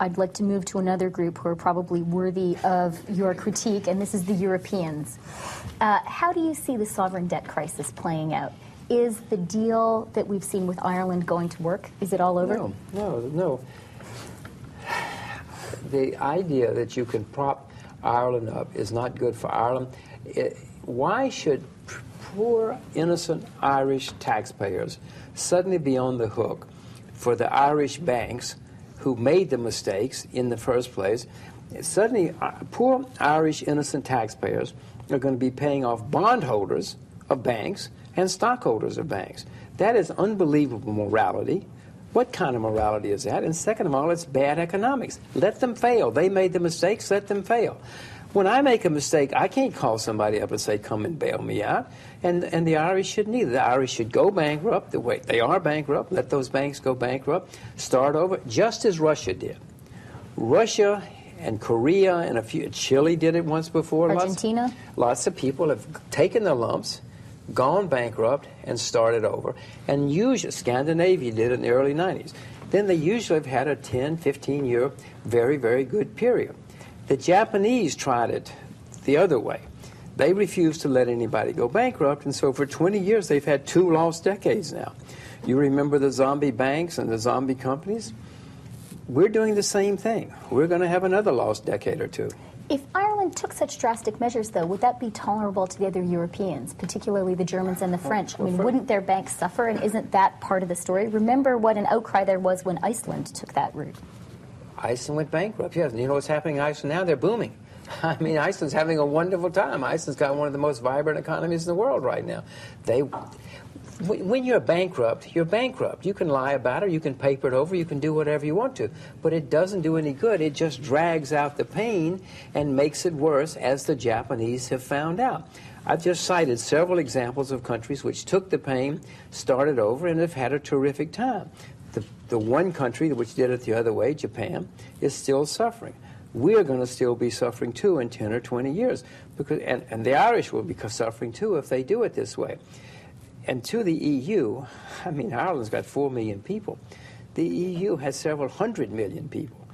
I'd like to move to another group who are probably worthy of your critique, and this is the Europeans. How do you see the sovereign debt crisis playing out? Is the deal that we've seen with Ireland going to work? Is it all over? No. The idea that you can prop Ireland up is not good for Ireland. Why should poor, innocent Irish taxpayers suddenly be on the hook for the Irish banks who made the mistakes in the first place? Suddenly, poor Irish innocent taxpayers are going to be paying off bondholders of banks and stockholders of banks. That is unbelievable morality. What kind of morality is that? And second of all, it's bad economics. Let them fail. They made the mistakes, let them fail. When I make a mistake, I can't call somebody up and say, come and bail me out. And the Irish shouldn't either. The Irish should go bankrupt. They are bankrupt. Let those banks go bankrupt. Start over, just as Russia did. Russia and Korea and Chile did it once before. Argentina? Lots of people have taken the lumps, gone bankrupt, and started over. And usually, Scandinavia did it in the early 90s. Then they usually have had a 10, 15-year very, very good period. The Japanese tried it the other way. They refused to let anybody go bankrupt, and so for 20 years they've had 2 lost decades now. You remember the zombie banks and the zombie companies? We're doing the same thing. We're going to have another lost decade or 2. If Ireland took such drastic measures, though, would that be tolerable to the other Europeans, particularly the Germans and the French? I mean, wouldn't their banks suffer, and isn't that part of the story? Remember what an outcry there was when Iceland took that route. Iceland went bankrupt, yes. And you know what's happening in Iceland now? They're booming. I mean, Iceland's having a wonderful time. Iceland's got one of the most vibrant economies in the world right now. When you're bankrupt, you're bankrupt. You can lie about it, you can paper it over, you can do whatever you want to. But it doesn't do any good. It just drags out the pain and makes it worse, as the Japanese have found out. I've just cited several examples of countries which took the pain, started over, and have had a terrific time. The one country which did it the other way, Japan, is still suffering. We're going to still be suffering too in 10 or 20 years, and the Irish will be suffering too if they do it this way. And to the EU, I mean, Ireland's got 4 million people. The EU has several 100 million people.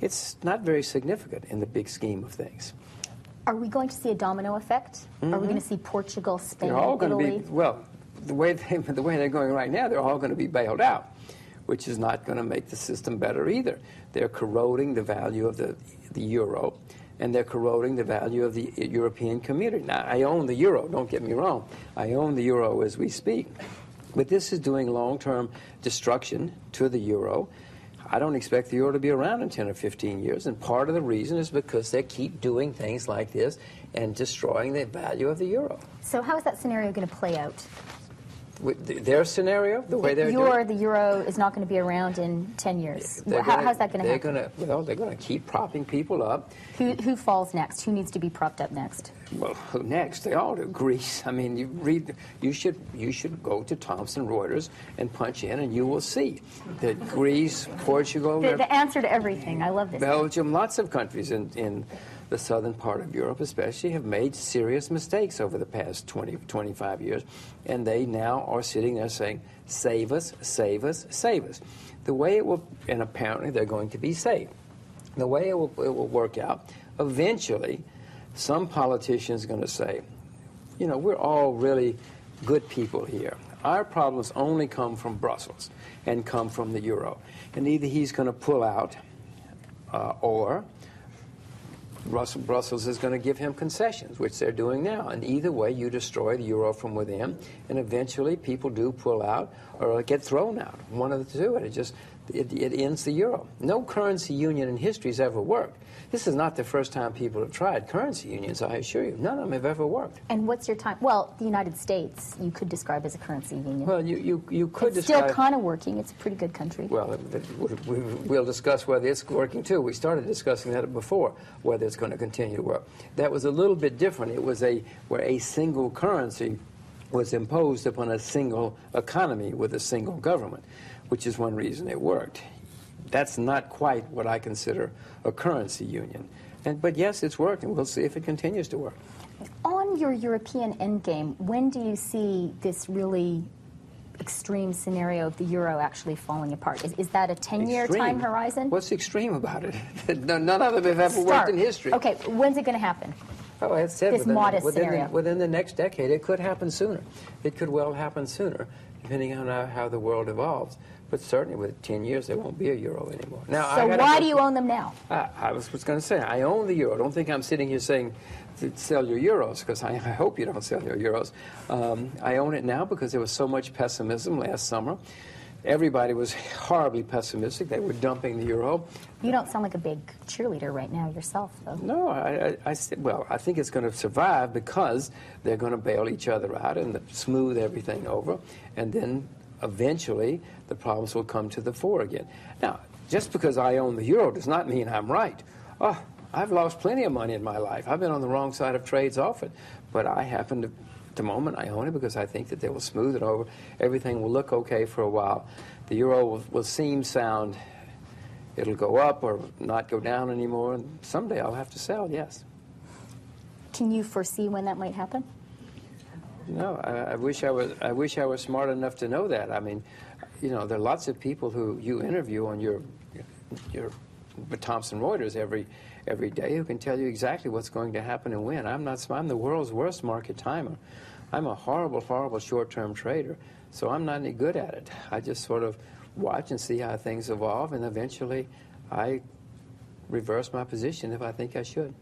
It's not very significant in the big scheme of things. Are we going to see a domino effect? Mm-hmm. Are we going to see Portugal, Spain, they're all going Italy? To be, well, the way they're going right now, they're all going to be bailed out, which is not going to make the system better either. They're corroding the value of the euro, and they're corroding the value of the European community. Now, I own the euro, don't get me wrong. I own the euro as we speak. But this is doing long-term destruction to the euro. I don't expect the euro to be around in 10 or 15 years, and part of the reason is because they keep doing things like this and destroying the value of the euro. So how is that scenario going to play out? Their scenario, the way they're doing the euro is not going to be around in 10 years. How's that going to happen? They're going to keep propping people up. Who falls next? Who needs to be propped up next? Well, who next? They all do. Greece. I mean, you should go to Thomson Reuters and punch in, and you will see that Greece, Portugal, the answer to everything. I love this. Belgium, lots of countries in the southern part of Europe especially have made serious mistakes over the past 20, 25 years, and they now are sitting there saying, save us, save us, save us. The way it will, and apparently they're going to be saved, the way it will work out, eventually some politician's going to say, you know, we're all really good people here. Our problems only come from Brussels and come from the euro. And either he's going to pull out or Brussels is going to give him concessions, which they're doing now. And either way, you destroy the euro from within, and eventually people do pull out or get thrown out. One of the two, and it ends the euro. No currency union in history has ever worked. This is not the first time people have tried currency unions, I assure you. None of them have ever worked. And what's your time? Well, the United States, you could describe as a currency union. Well, you could it's describe... still kind of working. It's a pretty good country. Well, we'll discuss whether it's working, too. We started discussing that before, whether it's going to continue to work. That was a little bit different. It was where a single currency was imposed upon a single economy with a single government, which is one reason it worked. That's not quite what I consider a currency union. But yes, it's worked, and we'll see if it continues to work. On your European endgame, when do you see this really extreme scenario of the euro actually falling apart? Is that a 10-year Extreme? time horizon? What's extreme about it? None of them have ever worked in history. Okay, when's it going to happen? Oh, I said This modest scenario. within the next decade. It could happen sooner. It could well happen sooner, depending on how the world evolves. But certainly with 10 years, there won't be a euro anymore. Now, so why do you own them now? I was going to say, I own the euro. Don't think I'm sitting here saying to sell your euros, because I hope you don't sell your euros. I own it now because there was so much pessimism last summer. Everybody was horribly pessimistic. They were dumping the euro. You don't sound like a big cheerleader right now yourself, though. No, I think it's going to survive because they're going to bail each other out and smooth everything over, and then eventually the problems will come to the fore again. Now, just because I own the euro does not mean I'm right. Oh, I've lost plenty of money in my life. I've been on the wrong side of trades often, but I happen to, at the moment, I own it because I think that they will smooth it over. Everything will look okay for a while. The euro will seem sound. It'll go up or not go down anymore. And someday I'll have to sell, yes. Can you foresee when that might happen? No, I wish I was smart enough to know that. I mean, you know, there are lots of people who you interview on your Thomson Reuters every day who can tell you exactly what's going to happen and when. I'm the world's worst market timer. I'm a horrible, horrible short-term trader, so I'm not any good at it. I just sort of watch and see how things evolve, and eventually I reverse my position if I think I should.